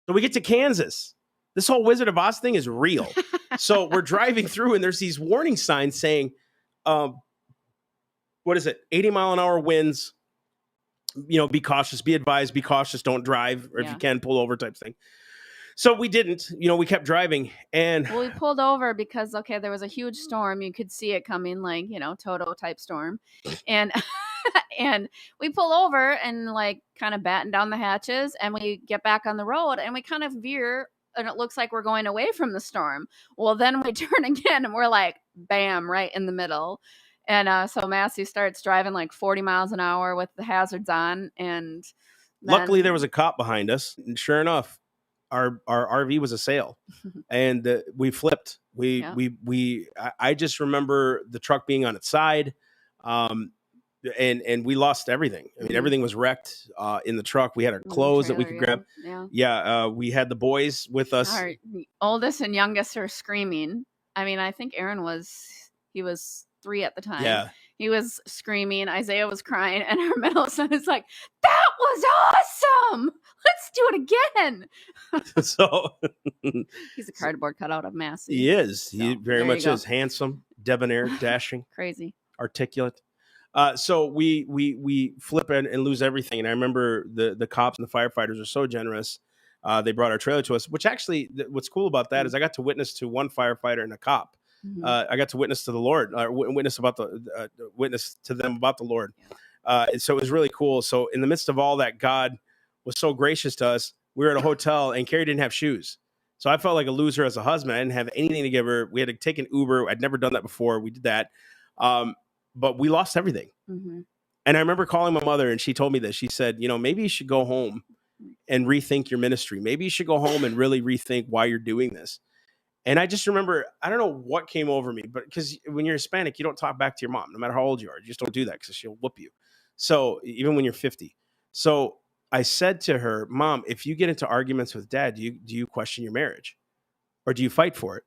So we get to Kansas. This whole Wizard of Oz thing is real. So we're driving through and there's these warning signs saying, what is it? 80-mile-an-hour winds, be cautious, be advised, be cautious, don't drive, or if you can, pull over type thing. So we didn't, we kept driving. And we pulled over because, there was a huge storm. You could see it coming, like, Toto type storm. And and we pull over and kind of batten down the hatches, and we get back on the road and we kind of veer, and it looks like we're going away from the storm. Well, then we turn again and we're like, bam, right in the middle. And so Massey starts driving like 40 miles an hour with the hazards on. And luckily there was a cop behind us. And sure enough, our RV was a sail, and we flipped. I just remember the truck being on its side. And we lost everything. I mean, everything was wrecked in the truck. We had our clothes that we could grab. We had the boys with us. Our oldest and youngest are screaming. I mean, I think Aaron was 3 at the time. Yeah. He was screaming. Isaiah was crying. And our middle son is like, that was awesome. Let's do it again. So he's a cardboard cutout of Massey. He is. So, he very much is. Handsome, debonair, dashing. Crazy. Articulate. So we flip and lose everything. And I remember the cops and the firefighters are so generous. They brought our trailer to us, which actually, what's cool about that is I got to witness to one firefighter and a cop. Mm-hmm. I got to witness to the Lord, witness to them about the Lord. And so it was really cool. So in the midst of all that, God was so gracious to us. We were at a hotel and Carrie didn't have shoes. So I felt like a loser as a husband. I didn't have anything to give her. We had to take an Uber. I'd never done that before. We did that. But we lost everything. Mm-hmm. And I remember calling my mother and she told me this. She said, maybe you should go home and rethink your ministry. Maybe you should go home and really rethink why you're doing this. And I just remember, I don't know what came over me, but because when you're Hispanic, you don't talk back to your mom, no matter how old you are. You just don't do that because she'll whoop you. So even when you're 50. So I said to her, Mom, if you get into arguments with Dad, do you question your marriage? Or do you fight for it?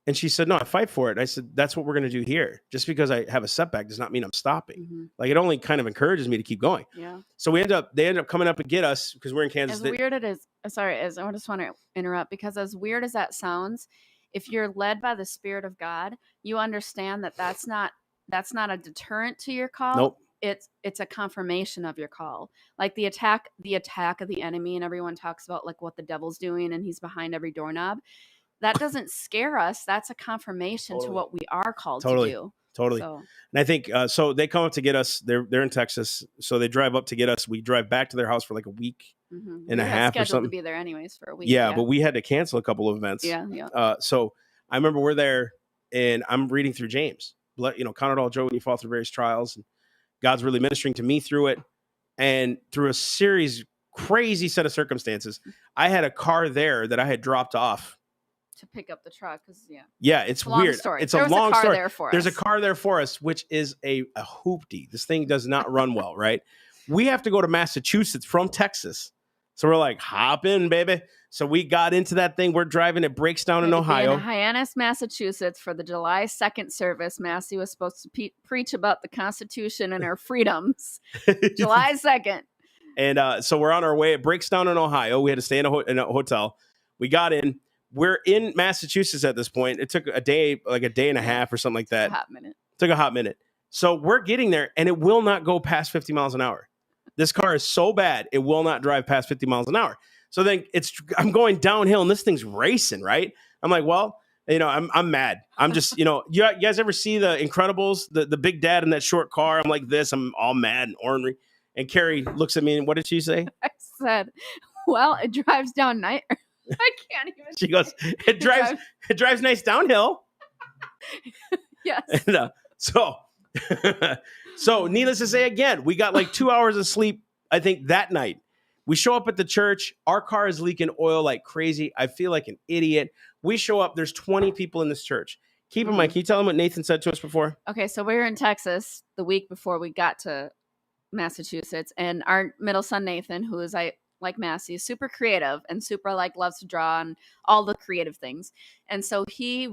And she said, no, I fight for it. And I said, that's what we're going to do here. Just because I have a setback does not mean I'm stopping. Mm-hmm. Like, it only kind of encourages me to keep going. Yeah. So they end up coming up and get us because we're in Kansas. As weird it is, I just want to interrupt, because as weird as that sounds, if you're led by the Spirit of God, you understand that that's not a deterrent to your call. Nope. It's a confirmation of your call. Like the attack of the enemy, and everyone talks about like what the devil's doing and he's behind every doorknob. That doesn't scare us. That's a confirmation to what we are called to do. Totally. So. And I think, so they come up to get us. They're in Texas. So they drive up to get us. We drive back to their house for like a week and a half or something. To be there anyways for a week. Yeah, but we had to cancel a couple of events. Yeah. So I remember we're there and I'm reading through James. Count it all joy when you fall through various trials. And God's really ministering to me through it. And through a crazy set of circumstances, I had a car there that I had dropped off to pick up the truck, because it's weird. Story. It's a long story. There's a car there for us, which is a hoopty. This thing does not run well, right? We have to go to Massachusetts from Texas, so we're like, hop in, baby. So we got into that thing. We're driving. It breaks down in Ohio, in Hyannis, Massachusetts, for the July 2nd service. Massey was supposed to preach about the Constitution and our freedoms. July 2nd, and so we're on our way. It breaks down in Ohio. We had to stay in a hotel. We got in. We're in Massachusetts at this point. It took a day and a half or something like that. Took a hot minute. So we're getting there and it will not go past 50 miles an hour. This car is so bad, it will not drive past 50 miles an hour. So then I'm going downhill and this thing's racing, right? I'm like, well, I'm mad. I'm just, you guys ever see the Incredibles, the big dad in that short car? I'm like this, I'm all mad and ornery. And Carrie looks at me and what did she say? I said, well, it drives down night. I can't even. She goes, it drives nice downhill. Yes. And, so needless to say, again, we got like 2 hours of sleep, I think, that night. We show up at the church. Our car is leaking oil like crazy. I feel like an idiot. We show up. There's 20 people in this church. Keep in mind, can you tell them what Nathan said to us before? Okay, so we were in Texas the week before we got to Massachusetts, and our middle son, Nathan, who is like Massey, super creative and super like loves to draw and all the creative things. And so he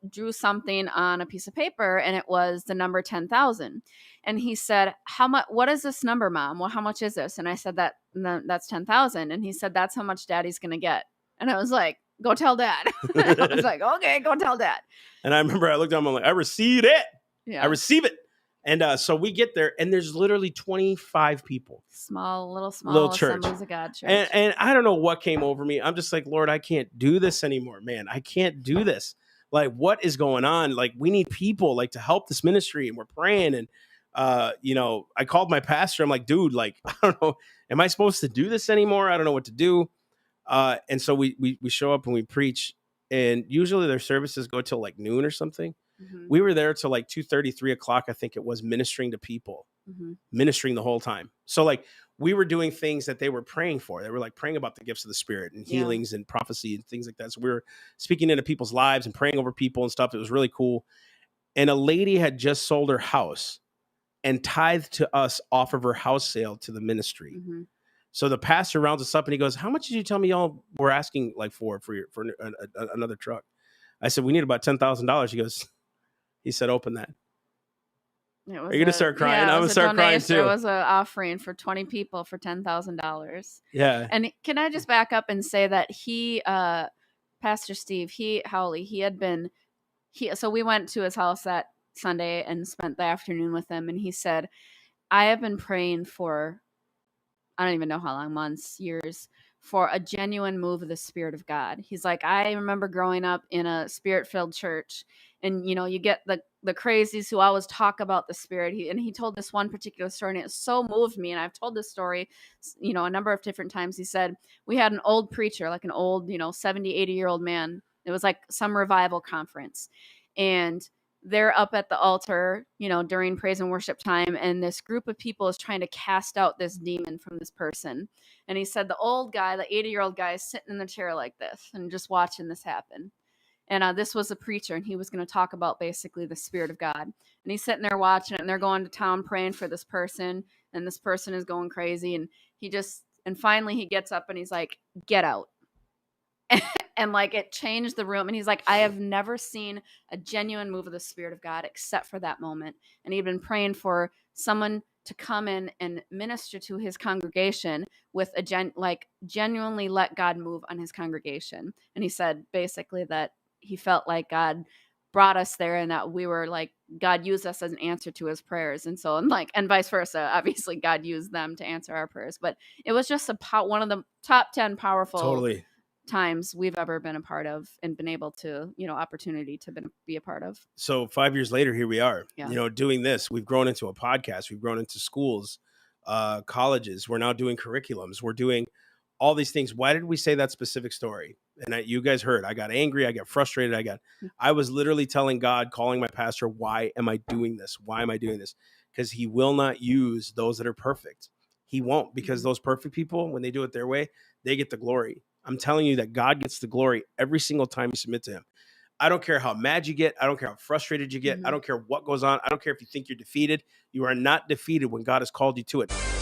drew something on a piece of paper, and it was the number 10,000. And he said, "How much? What is this number, Mom? Well, how much is this?" And I said, "That's 10,000." And he said, "That's how much Daddy's gonna get." And I was like, "Go tell Dad." I was like, "Okay, go tell Dad." And I remember I looked at him, I'm like, I received it. Yeah. I receive it. And so we get there, and there's literally 25 people. Small church. Assemblies of God church. And I don't know what came over me. I'm just like, Lord, I can't do this anymore, man. I can't do this. Like, what is going on? Like, we need people like to help this ministry, and we're praying. And I called my pastor. I'm like, dude, like, I don't know, am I supposed to do this anymore? I don't know what to do. And so we show up and we preach, and usually their services go till like noon or something. Mm-hmm. We were there till like 2:30, 3 o'clock, I think it was, ministering to people, ministering the whole time. So like we were doing things that they were praying for. They were like praying about the gifts of the Spirit and healings and prophecy and things like that. So we were speaking into people's lives and praying over people and stuff. It was really cool. And a lady had just sold her house and tithed to us off of her house sale to the ministry. Mm-hmm. So the pastor rounds us up and he goes, "How much did you tell me y'all were asking like for another truck?" I said, "We need about $10,000." He said, "Open that." Are you going to start crying? I'm going to start crying too. It was an offering for 20 people for $10,000. Yeah. And can I just back up and say that Pastor Steve, so we went to his house that Sunday and spent the afternoon with him. And he said, "I have been praying for, I don't even know how long, months, years, for a genuine move of the Spirit of God." He's like, "I remember growing up in a Spirit-filled church, and you get the crazies who always talk about the Spirit." He told this one particular story, and it so moved me. And I've told this story, a number of different times. He said, we had an old preacher, like an old, 70, 80-year-old man. It was like some revival conference, and they're up at the altar, during praise and worship time, and this group of people is trying to cast out this demon from this person. And he said the old guy, the 80-year-old guy, is sitting in the chair like this and just watching this happen. And this was a preacher, and he was going to talk about basically the Spirit of God. And he's sitting there watching it, and they're going to town praying for this person, and this person is going crazy. And finally he gets up and he's like, "Get out." And like it changed the room. And he's like, "I have never seen a genuine move of the Spirit of God except for that moment." And he'd been praying for someone to come in and minister to his congregation with genuinely let God move on his congregation. And he said basically that he felt like God brought us there, and that we were like, God used us as an answer to his prayers. And so, and vice versa, obviously God used them to answer our prayers. But it was just one of the top 10 powerful times we've ever been a part of and been able to, opportunity to be a part of. So 5 years later, here we are, doing this. We've grown into a podcast. We've grown into schools, colleges. We're now doing curriculums. We're doing all these things. Why did we say that specific story? And you guys heard, I got angry. I got frustrated. I was literally telling God, calling my pastor, "Why am I doing this? Why am I doing this?" Because he will not use those that are perfect. He won't, because those perfect people, when they do it their way, they get the glory. I'm telling you that God gets the glory every single time you submit to him. I don't care how mad you get. I don't care how frustrated you get. I don't care what goes on. I don't care if you think you're defeated. You are not defeated when God has called you to it.